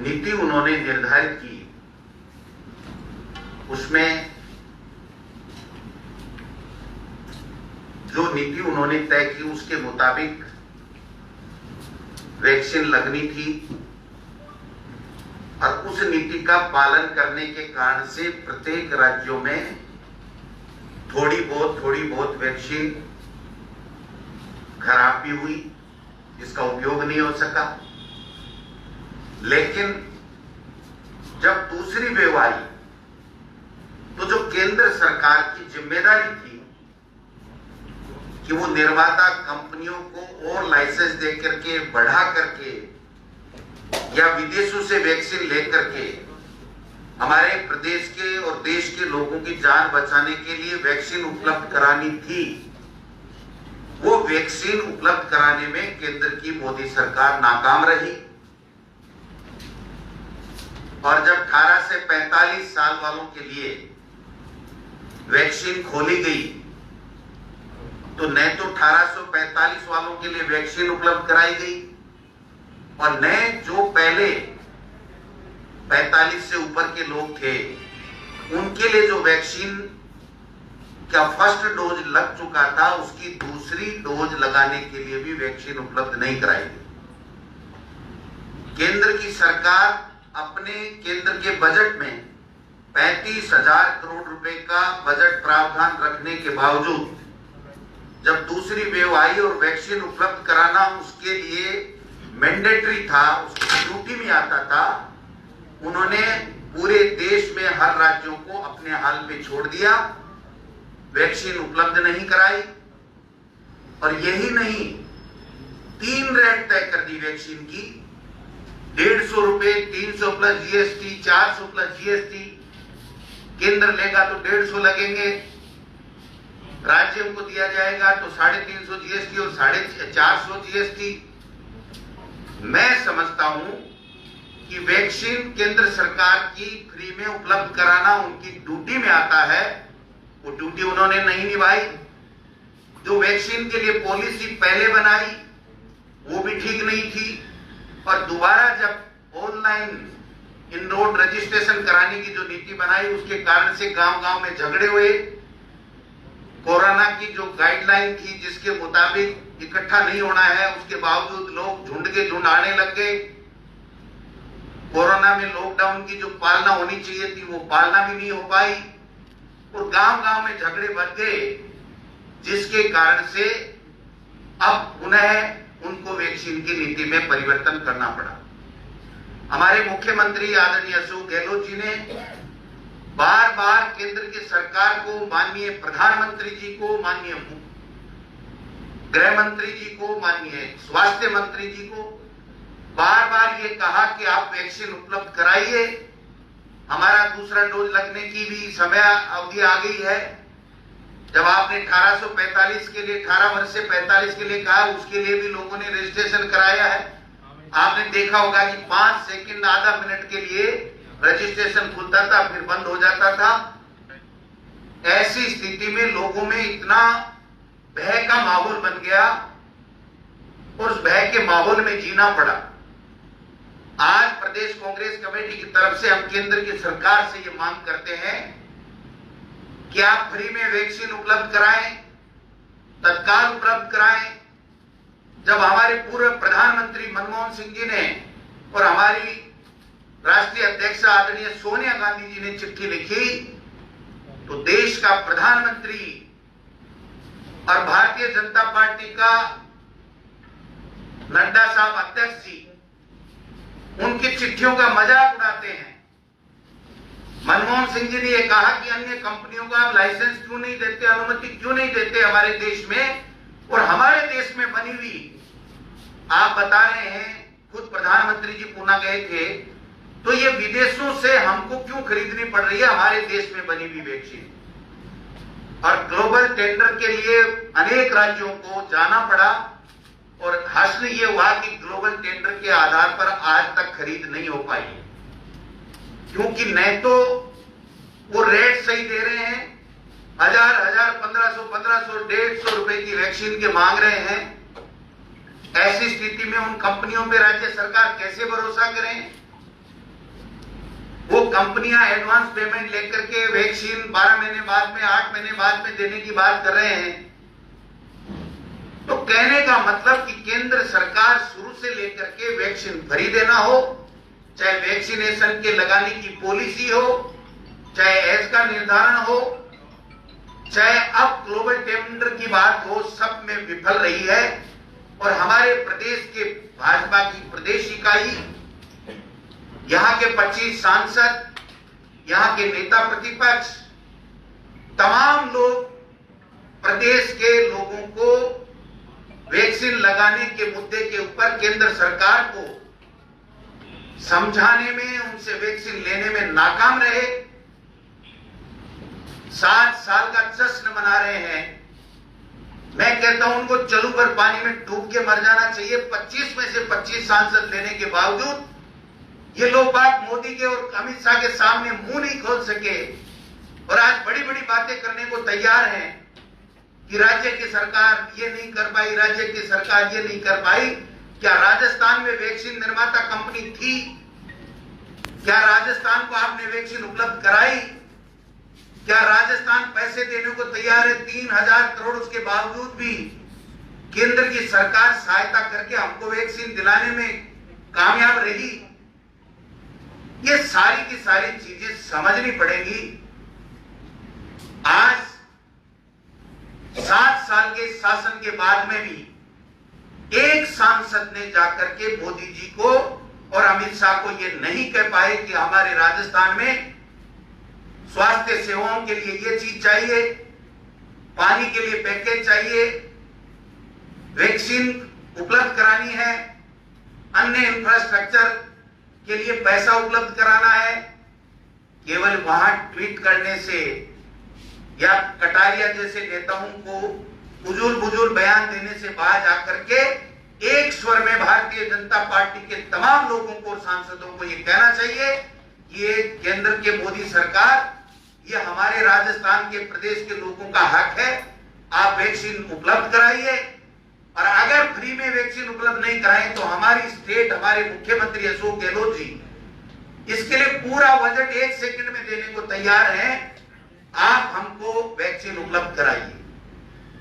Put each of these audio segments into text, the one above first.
नीति उन्होंने निर्धारित की, उसमें जो नीति उन्होंने तय की उसके मुताबिक वैक्सीन लगनी थी और उस नीति का पालन करने के कारण से प्रत्येक राज्यों में थोड़ी बहुत वैक्सीन खराब भी हुई, जिसका उपयोग नहीं हो सका। लेकिन जब दूसरी वेव आई तो जो केंद्र सरकार की जिम्मेदारी थी कि वो निर्माता कंपनियों को और लाइसेंस दे करके, बढ़ा करके या विदेशों से वैक्सीन लेकर के हमारे प्रदेश के और देश के लोगों की जान बचाने के लिए वैक्सीन उपलब्ध करानी थी, वो वैक्सीन उपलब्ध कराने में केंद्र की मोदी सरकार नाकाम रही। और जब 18 से 45 साल वालों के लिए वैक्सीन खोली गई तो न तो 1845 वालों के लिए वैक्सीन उपलब्ध कराई गई और न जो पहले 45 से ऊपर के लोग थे उनके लिए जो वैक्सीन का फर्स्ट डोज लग चुका था उसकी दूसरी डोज लगाने के लिए भी वैक्सीन उपलब्ध नहीं कराई गई। केंद्र की सरकार अपने केंद्र के बजट में 35,000 करोड़ रुपए का बजट प्रावधान रखने के बावजूद जब दूसरी वेव आई और वैक्सीन उपलब्ध कराना उसके लिए मैंडेटरी था, उसकी ड्यूटी में आता था, उन्होंने पूरे देश में हर राज्यों को अपने हाल पे छोड़ दिया, वैक्सीन उपलब्ध नहीं कराई। और यही नहीं, 3 रेट तय कर दी वैक्सीन की, 150 रुपए, 300 प्लस जीएसटी, 400 प्लस जीएसटी। केंद्र लेगा तो 150 लगेंगे, राज्यों को दिया जाएगा तो 350 जीएसटी और 450 जीएसटी। मैं समझता हूं कि वैक्सीन केंद्र सरकार की फ्री में उपलब्ध कराना उनकी ड्यूटी में आता है, वो ड्यूटी उन्होंने नहीं निभाई। जो वैक्सीन के लिए पॉलिसी पहले बनाई वो भी ठीक नहीं थी और दोबारा जब ऑनलाइन इनरोड रजिस्ट्रेशन कराने की जो नीति बनाई उसके कारण से गांव-गांव में झगड़े हुए। कोरोना की जो गाइडलाइन थी जिसके मुताबिक इकट्ठा नहीं होना है, उसके बावजूद लोग झुंड के झुंड आने लग गए। कोरोना में लॉकडाउन की जो पालना होनी चाहिए थी वो पालना भी नहीं हो पाई और गांव-गांव में झगड़े बढ़ गए, जिसके कारण से अब पुनः उनको वैक्सीन की नीति में परिवर्तन करना पड़ा। हमारे मुख्यमंत्री आदरणीय अशोक गहलोत जी ने बार बार केंद्र की सरकार को, माननीय प्रधानमंत्री जी को, माननीय गृह मंत्री जी को, माननीय स्वास्थ्य मंत्री जी को बार बार ये कहा कि आप वैक्सीन उपलब्ध कराइए। हमारा दूसरा डोज लगने की भी समय अवधि आ गई है। जब आपने 1845 के लिए, 18 वर्ष से 45 के लिए कहा, उसके लिए भी लोगों ने रजिस्ट्रेशन कराया है। आपने देखा होगा कि 5 सेकंड, आधा मिनट के लिए रजिस्ट्रेशन खुलता था फिर बंद हो जाता था। ऐसी स्थिति में लोगों में इतना भय का माहौल बन गया और उस भय के माहौल में जीना पड़ा। आज प्रदेश कांग्रेस कमेटी की तरफ से हम केंद्र की सरकार से ये मांग करते हैं कि आप फ्री में वैक्सीन उपलब्ध कराएं, तत्काल उपलब्ध कराएं। जब हमारे पूर्व प्रधानमंत्री मनमोहन सिंह जी ने और हमारी राष्ट्रीय अध्यक्ष आदरणीय सोनिया गांधी जी ने चिट्ठी लिखी तो देश का प्रधानमंत्री और भारतीय जनता पार्टी का नड्डा साहब अध्यक्ष जी उनकी चिट्ठियों का मजाक उड़ाते हैं। मनमोहन सिंह जी ने यह कहा कि अन्य कंपनियों को आप लाइसेंस क्यों नहीं देते, अनुमति क्यों नहीं देते हमारे देश में, और हमारे देश में बनी हुई, आप बता रहे हैं, खुद प्रधानमंत्री जी पुणे गए थे, तो ये विदेशों से हमको क्यों खरीदनी पड़ रही है हमारे देश में बनी हुई वैक्सीन। और ग्लोबल टेंडर के लिए अनेक राज्यों को जाना पड़ा और हासिल ये हुआ कि ग्लोबल टेंडर के आधार पर आज तक खरीद नहीं हो पाई, क्योंकि न तो वो रेट सही दे रहे हैं, 1000, 1500, 1,500 रुपए की वैक्सीन के मांग रहे हैं। ऐसी स्थिति में उन कंपनियों पे राज्य सरकार कैसे भरोसा करें। कंपनियां एडवांस पेमेंट लेकर के वैक्सीन 12 महीने बाद में, 8 महीने बाद में देने की बात कर रहे हैं, तो कहने का मतलब कि केंद्र सरकार शुरू से लेकर के वैक्सीन फ्री देना हो, चाहे वैक्सीनेशन के लगाने की पॉलिसी हो, चाहे एज का निर्धारण हो, चाहे अब ग्लोबल टेंडर की बात हो, सब में विफल रही है। और हमारे प्रदेश के भाजपा की प्रदेश इकाई, यहां के 25 सांसद, यहां के नेता प्रतिपक्ष, तमाम लोग प्रदेश के लोगों को वैक्सीन लगाने के मुद्दे के ऊपर केंद्र सरकार को समझाने में, उनसे वैक्सीन लेने में नाकाम रहे। 7 साल का जश्न मना रहे हैं। मैं कहता हूं उनको चलू भर पानी में डूब के मर जाना चाहिए। 25 में से 25 सांसद लेने के बावजूद ये लोग बात मोदी के और अमित शाह के सामने मुंह नहीं खोल सके और आज बड़ी बड़ी बातें करने को तैयार हैं कि राज्य की सरकार ये नहीं कर पाई, राज्य की सरकार ये नहीं कर पाई। क्या राजस्थान में वैक्सीन निर्माता कंपनी थी? क्या राजस्थान को आपने वैक्सीन उपलब्ध कराई? क्या राजस्थान पैसे देने को तैयार है? 3000 करोड़, उसके बावजूद भी केंद्र की सरकार सहायता करके हमको वैक्सीन दिलाने में कामयाब रही। ये सारी की सारी चीजें समझनी पड़ेगी। आज 7 साल के शासन के बाद में भी एक सांसद ने जाकर के मोदी जी को और अमित शाह को ये नहीं कह पाए कि हमारे राजस्थान में स्वास्थ्य सेवाओं के लिए ये चीज चाहिए, पानी के लिए पैकेज चाहिए, वैक्सीन उपलब्ध करानी है, अन्य इंफ्रास्ट्रक्चर के लिए पैसा उपलब्ध कराना है। केवल वहां ट्वीट करने से या कटारिया जैसे नेताओं को बुजुल बयान देने से बाहर जाकर के एक स्वर में भारतीय जनता पार्टी के तमाम लोगों को और सांसदों को यह कहना चाहिए कि ये केंद्र के मोदी सरकार, ये हमारे राजस्थान के प्रदेश के लोगों का हक है। आप वैक्सीन उपलब्ध कराइए और अगर फ्री में वैक्सीन उपलब्ध नहीं कराएं तो हमारी स्टेट, हमारे मुख्यमंत्री अशोक गहलोत जी इसके लिए पूरा बजट 1 सेकंड में देने को तैयार हैं। आप हमको वैक्सीन उपलब्ध कराइए।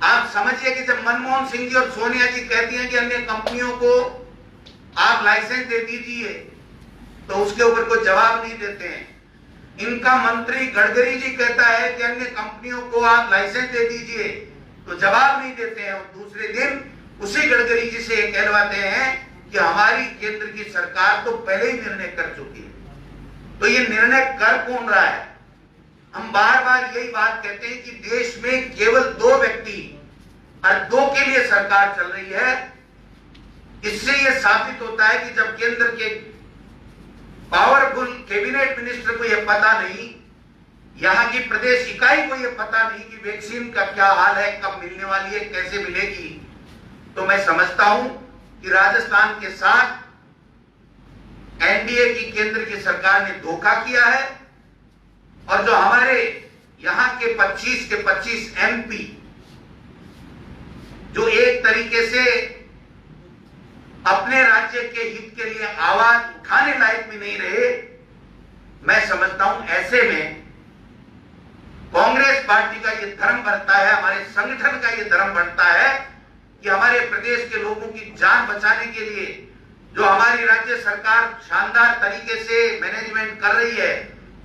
आप समझिए कि जब मनमोहन सिंह जी और सोनिया जी कहती हैं कि अन्य कंपनियों को आप लाइसेंस दे दीजिए, तो उसके ऊपर कोई जवाब नहीं देते हैं। इनका मंत्री गडकरी जी कहता है कि अन्य कंपनियों को आप लाइसेंस दे दीजिए, तो जवाब नहीं देते हैं। और दूसरे दिन उसी गडकरी जी से कहलवाते हैं कि हमारी केंद्र की सरकार तो पहले ही निर्णय कर चुकी है। तो ये निर्णय कर कौन रहा है? हम बार बार यही बात कहते हैं कि देश में केवल 2 व्यक्ति और 2 के लिए सरकार चल रही है। इससे यह साबित होता है कि जब केंद्र के पावरफुल कैबिनेट मिनिस्टर को यह पता नहीं, यहां की प्रदेश इकाई को यह पता नहीं कि वैक्सीन का क्या हाल है, कब मिलने वाली है, कैसे मिलेगी, तो मैं समझता हूं कि राजस्थान के साथ एनडीए की केंद्र की सरकार ने धोखा किया है। और जो हमारे यहां के 25 के 25 एमपी जो एक तरीके से अपने राज्य के हित के लिए आवाज उठाने लायक भी नहीं रहे, मैं समझता हूं ऐसे में कांग्रेस पार्टी का यह धर्म बनता है, हमारे संगठन का यह धर्म बनता है कि हमारे प्रदेश के लोगों की जान बचाने के लिए जो हमारी राज्य सरकार शानदार तरीके से मैनेजमेंट कर रही है,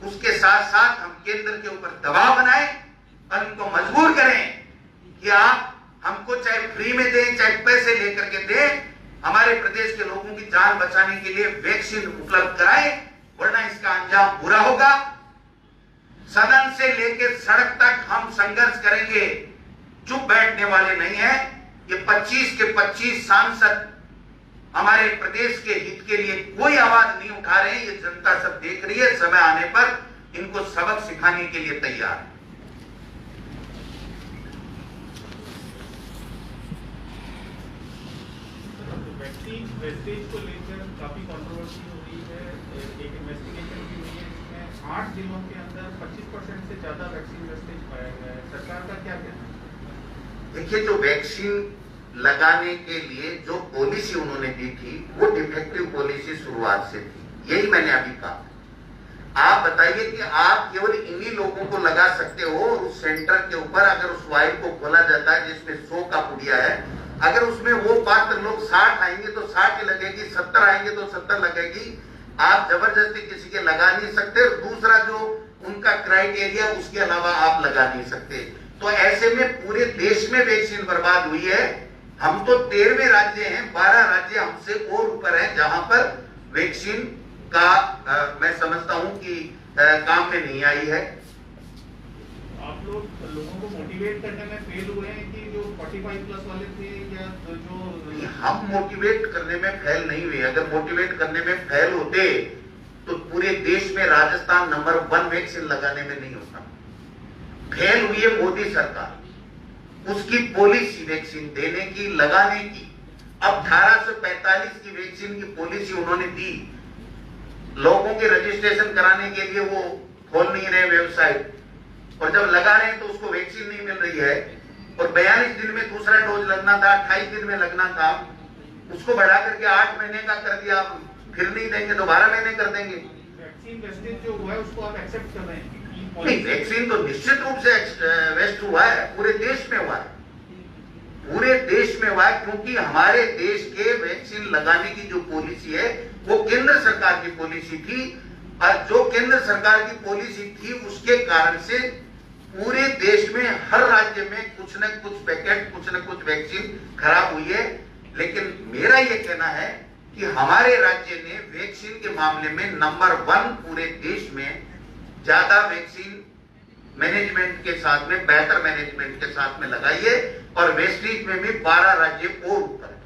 उसके साथ साथ हम केंद्र के ऊपर दबाव बनाएं और उनको मजबूर करें कि आप हमको चाहे फ्री में दें, चाहे पैसे लेकर के दें, हमारे प्रदेश के लोगों की जान बचाने के लिए वैक्सीन उपलब्ध कराएं, वरना इसका अंजाम बुरा होगा। सदन से लेकर सड़क तक हम संघर्ष करेंगे, चुप बैठने वाले नहीं है। ये 25 के 25 सांसद हमारे प्रदेश के हित के लिए कोई आवाज नहीं उठा रहे हैं। ये जनता सब देख रही है, समय आने पर इनको सबक सिखाने के लिए तैयार है। वेस्टेज को लेकर काफी कंट्रोवर्सी हो रही है। एक इन्वेस्टिगेशन भी हुई है जिसमें 8 जिलों के अंदर 25% से ज्यादा वैक्सीन वेस्टेज पाया गया है। सरकार का क्या कहना है? देखिए, जो वैक्सीन लगाने के लिए जो पॉलिसी उन्होंने दी थी वो डिफेक्टिव पॉलिसी शुरुआत से थी, यही मैंने अभी कहा। आप बताइए कि आप केवल इन्हीं लोगों को लगा सकते हो, और उस सेंटर के ऊपर अगर उस वाइल को खोला जाता है जिसमें 100 का पुड़िया है, अगर उसमें वो पात्र लोग 60 आएंगे तो 60 ही लगेगी, 70 आएंगे तो 70 लगेगी। आप जबरदस्ती किसी के लगा नहीं सकते, और दूसरा जो उनका क्राइटेरिया उसके अलावा आप लगा नहीं सकते। तो ऐसे में पूरे देश में वैक्सीन बर्बाद हुई है। हम तो 13वें राज्य हैं, 12 राज्य हमसे और ऊपर हैं जहां पर वैक्सीन का मैं समझता हूं कि काम में नहीं आई है। आप लोगों को मोटिवेट करने में फेल हुए हैं कि जो 45 प्लस वाले थे, या जो हम मोटिवेट करने में फेल नहीं हुए। अगर मोटिवेट करने में फेल होते तो पूरे देश में राजस्थान नंबर 1 वैक्सीन लगाने में नहीं होता। फेल हुई है मोदी सरकार, उसकी पॉलिसी वैक्सीन देने की, लगाने की। अब 1845 की वैक्सीन की पॉलिसी उन्होंने दी, लोगों के रजिस्ट्रेशन कराने के लिए वो खोल नहीं रहे वेबसाइट, और जब लगा रहे हैं तो उसको वैक्सीन नहीं मिल रही है। और 42 दिन में दूसरा डोज लगना था, 28 दिन में लगना था, उसको बढ़ा करके 8 महीने का कर दिया। फिर नहीं देंगे तो 12 महीने कर देंगे। वैक्सीन वेस्टेज जो हुआ है उसको आप एक्सेप्ट कर रहे हैं? नहीं, वैक्सीन तो निश्चित रूप से वेस्ट हुआ है, पूरे देश में हुआ है, पूरे देश में हुआ है, क्योंकि हमारे देश के वैक्सीन लगाने की जो पॉलिसी है वो केंद्र सरकार की पॉलिसी थी, और जो केंद्र सरकार की पॉलिसी थी उसके कारण से पूरे देश में हर राज्य में कुछ न कुछ पैकेट, कुछ न कुछ वैक्सीन खराब हुई है। लेकिन मेरा ये कहना है कि हमारे राज्य ने वैक्सीन के मामले में नंबर 1 पूरे देश में ज्यादा वैक्सीन मैनेजमेंट के साथ में, बेहतर मैनेजमेंट के साथ में लगाई है, और वेस्टेज में भी 12 राज्य और ऊपर।